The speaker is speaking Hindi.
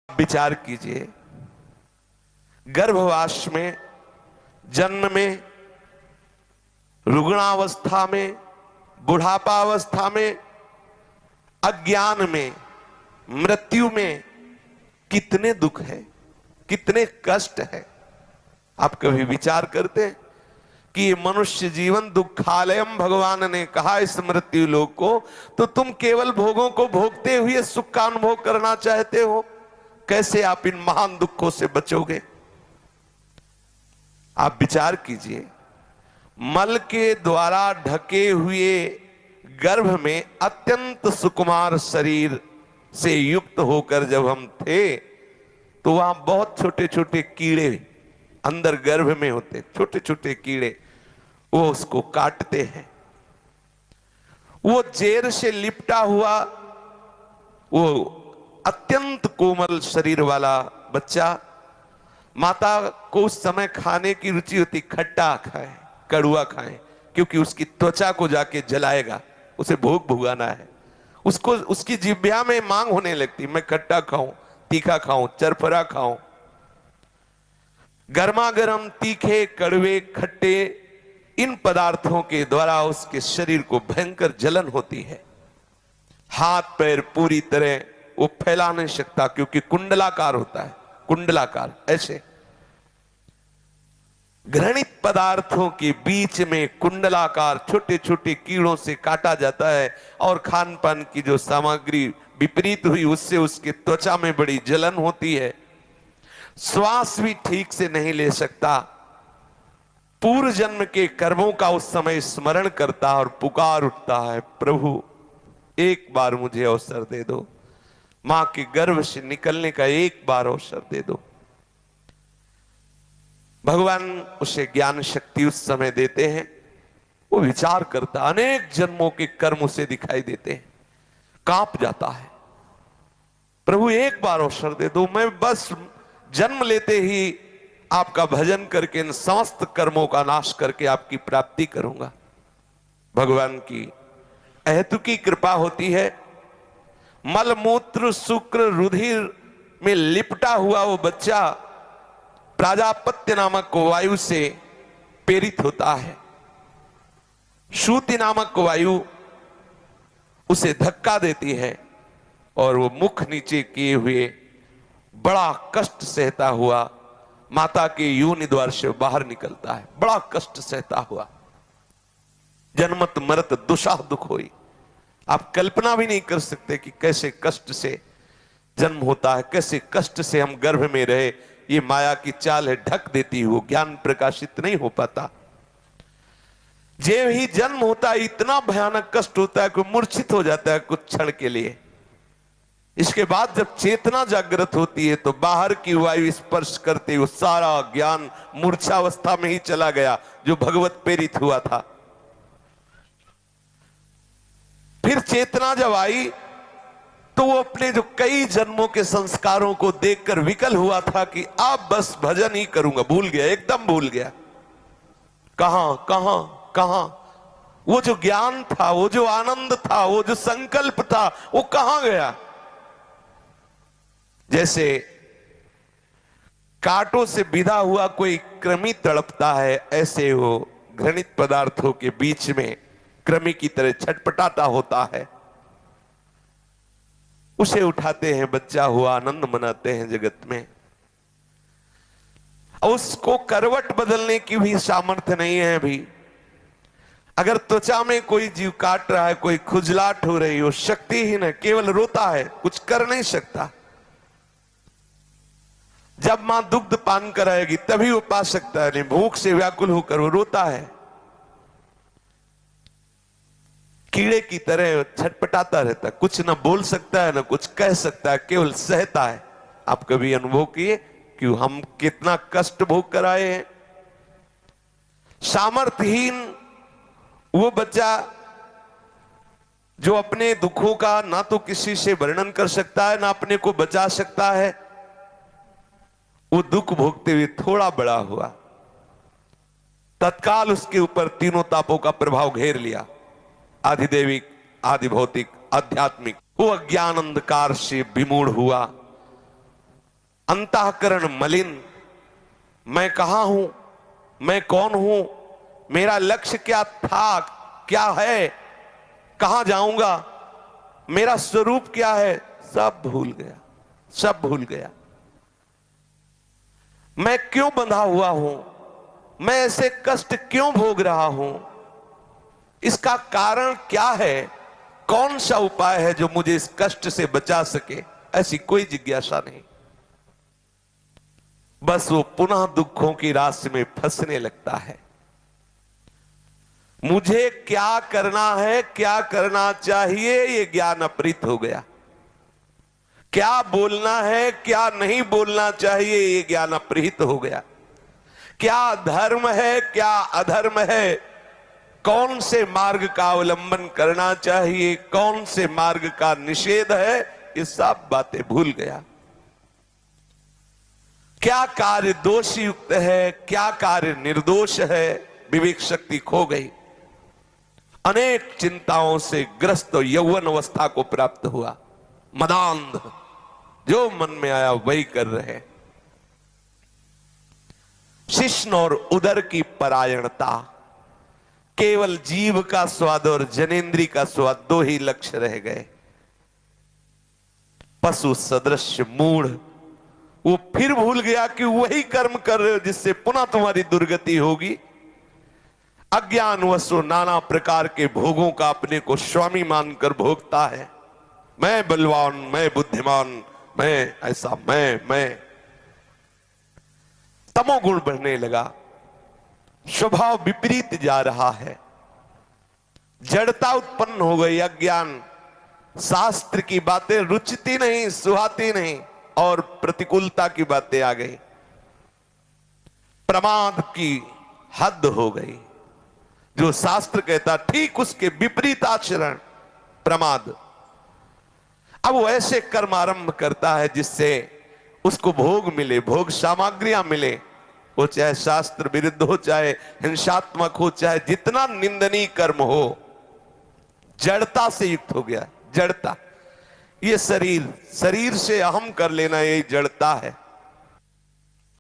विचार कीजिए, गर्भवास में, जन्म में, रुग्णावस्था में, बुढ़ापावस्था में, अज्ञान में, मृत्यु में कितने दुख है, कितने कष्ट है। आप कभी विचार करते हैं कि ये मनुष्य जीवन दुखालयम भगवान ने कहा इस मृत्यु लोक को, तो तुम केवल भोगों को भोगते हुए सुख का अनुभव करना चाहते हो, कैसे आप इन महान दुखों से बचोगे। आप विचार कीजिए, मल के द्वारा ढके हुए गर्भ में अत्यंत सुकुमार शरीर से युक्त होकर जब हम थे तो वहां बहुत छोटे छोटे कीड़े अंदर गर्भ में होते, छोटे छोटे कीड़े, वो उसको काटते हैं। वो जेर से लिपटा हुआ वो अत्यंत कोमल शरीर वाला बच्चा, माता को उस समय खाने की रुचि होती, खट्टा खाए, कड़ुआ खाए, क्योंकि उसकी त्वचा को जाके जलाएगा, उसे भोग भुगाना है। उसको उसकी जिह्वा में मांग होने लगती, मैं खट्टा खाऊं, तीखा खाऊं, चरफरा खाऊं। गर्मा गर्म, तीखे, कड़वे, खट्टे इन पदार्थों के द्वारा उसके शरीर को भयंकर जलन होती है। हाथ पैर पूरी तरह वो फैला नहीं सकता, क्योंकि कुंडलाकार होता है, कुंडलाकार। ऐसे घृणित पदार्थों के बीच में कुंडलाकार छोटे छोटे कीड़ों से काटा जाता है, और खान पान की जो सामग्री विपरीत हुई उससे उसके त्वचा में बड़ी जलन होती है। श्वास भी ठीक से नहीं ले सकता। पूर्व जन्म के कर्मों का उस समय स्मरण करता और पुकार उठता है, प्रभु एक बार मुझे अवसर दे दो, मां के गर्भ से निकलने का एक बार अवसर दे दो। भगवान उसे ज्ञान शक्ति उस समय देते हैं। वो विचार करता, अनेक जन्मों के कर्म उसे दिखाई देते हैं, कांप जाता है, प्रभु एक बार अवसर दे दो, मैं बस जन्म लेते ही आपका भजन करके इन समस्त कर्मों का नाश करके आपकी प्राप्ति करूंगा। भगवान की अहेतुकी कृपा होती है। मल मूत्र शुक्र रुधिर में लिपटा हुआ वो बच्चा प्राजापत्य नामक वायु से प्रेरित होता है। श्रुति नामक वायु उसे धक्का देती है और वो मुख नीचे किए हुए बड़ा कष्ट सहता हुआ माता के योनि द्वार से बाहर निकलता है, बड़ा कष्ट सहता हुआ। जन्मत मरत दुशाह दुख होई। आप कल्पना भी नहीं कर सकते कि कैसे कष्ट से जन्म होता है, कैसे कष्ट से हम गर्भ में रहे। ये माया की चाल है, ढक देती है, वो ज्ञान प्रकाशित नहीं हो पाता। जब ही जन्म होता है इतना भयानक कष्ट होता है कि मूर्छित हो जाता है कुछ क्षण के लिए। इसके बाद जब चेतना जागृत होती है तो बाहर की वायु स्पर्श करते हुए सारा ज्ञान मूर्छावस्था में ही चला गया जो भगवत प्रेरित हुआ था। फिर चेतना जब आई तो वो अपने जो कई जन्मों के संस्कारों को देखकर विकल हुआ था कि अब बस भजन ही करूंगा, भूल गया, एकदम भूल गया। कहां कहां कहां वो जो ज्ञान था, वो जो आनंद था, वो जो संकल्प था, वो कहां गया। जैसे कांटों से बिधा हुआ कोई कृमि तड़पता है, ऐसे वो घृणित पदार्थों के बीच में कृमि की तरह छटपटाता होता है। उसे उठाते हैं, बच्चा हुआ, आनंद मनाते हैं जगत में। उसको करवट बदलने की भी सामर्थ्य नहीं है अभी। अगर त्वचा में कोई जीव काट रहा है, कोई खुजलाहट हो रही हो, शक्तिहीन है, केवल रोता है, कुछ कर नहीं सकता। जब मां दुग्ध पान कराएगी तभी वो पा सकता है, नहीं भूख से व्याकुल होकर वो रोता है। कीड़े की तरह छटपटाता रहता है, कुछ ना बोल सकता है ना कुछ कह सकता है, केवल सहता है। आप कभी अनुभव किए कि हम कितना कष्ट भोग कर आए हैं। सामर्थ्यहीन वो बच्चा जो अपने दुखों का ना तो किसी से वर्णन कर सकता है ना अपने को बचा सकता है, वो दुख भोगते हुए थोड़ा बड़ा हुआ, तत्काल उसके ऊपर तीनों तापों का प्रभाव घेर लिया, आधिदैविक, आधि भौतिक, आध्यात्मिक। वो अज्ञान अंधकार से विमूढ़ हुआ, अंतःकरण मलिन। मैं कहां हूं, मैं कौन हूं, मेरा लक्ष्य क्या था, क्या है, कहां जाऊंगा, मेरा स्वरूप क्या है, सब भूल गया, सब भूल गया। मैं क्यों बंधा हुआ हूं, मैं ऐसे कष्ट क्यों भोग रहा हूं, इसका कारण क्या है, कौन सा उपाय है जो मुझे इस कष्ट से बचा सके, ऐसी कोई जिज्ञासा नहीं। बस वो पुनः दुखों की राशि में फंसने लगता है। मुझे क्या करना है, क्या करना चाहिए, ये ज्ञान अपहृत हो गया। क्या बोलना है, क्या नहीं बोलना चाहिए, ये ज्ञान अपहृत हो गया। क्या धर्म है, क्या अधर्म है, कौन से मार्ग का अवलंबन करना चाहिए, कौन से मार्ग का निषेध है, ये सब बातें भूल गया। क्या कार्य दोष युक्त है, क्या कार्य निर्दोष है, विवेक शक्ति खो गई। अनेक चिंताओं से ग्रस्त यौवन अवस्था को प्राप्त हुआ। मदांध, जो मन में आया वही कर रहे। शिश्न और उदर की परायणता, केवल जीव का स्वाद और जनेन्द्री का स्वाद, दो ही लक्ष्य रह गए। पशु सदृश मूढ़, वो फिर भूल गया कि वही कर्म कर रहे हो जिससे पुनः तुम्हारी दुर्गति होगी। अज्ञानवश नाना प्रकार के भोगों का अपने को स्वामी मानकर भोगता है। मैं बलवान, मैं बुद्धिमान, मैं ऐसा, मैं तमोगुण बढ़ने लगा, स्वभाव विपरीत जा रहा है, जड़ता उत्पन्न हो गई। अज्ञान, शास्त्र की बातें रुचती नहीं, सुहाती नहीं, और प्रतिकूलता की बातें आ गई। प्रमाद की हद हो गई। जो शास्त्र कहता ठीक उसके विपरीत आचरण, प्रमाद। अब वो ऐसे कर्म आरंभ करता है जिससे उसको भोग मिले, भोग सामग्रियां मिले, वो चाहे शास्त्र विरुद्ध हो, चाहे हिंसात्मक हो, चाहे जितना निंदनीय कर्म हो। जड़ता से युक्त हो गया, जड़ता। ये शरीर से अहम कर लेना, यही जड़ता है।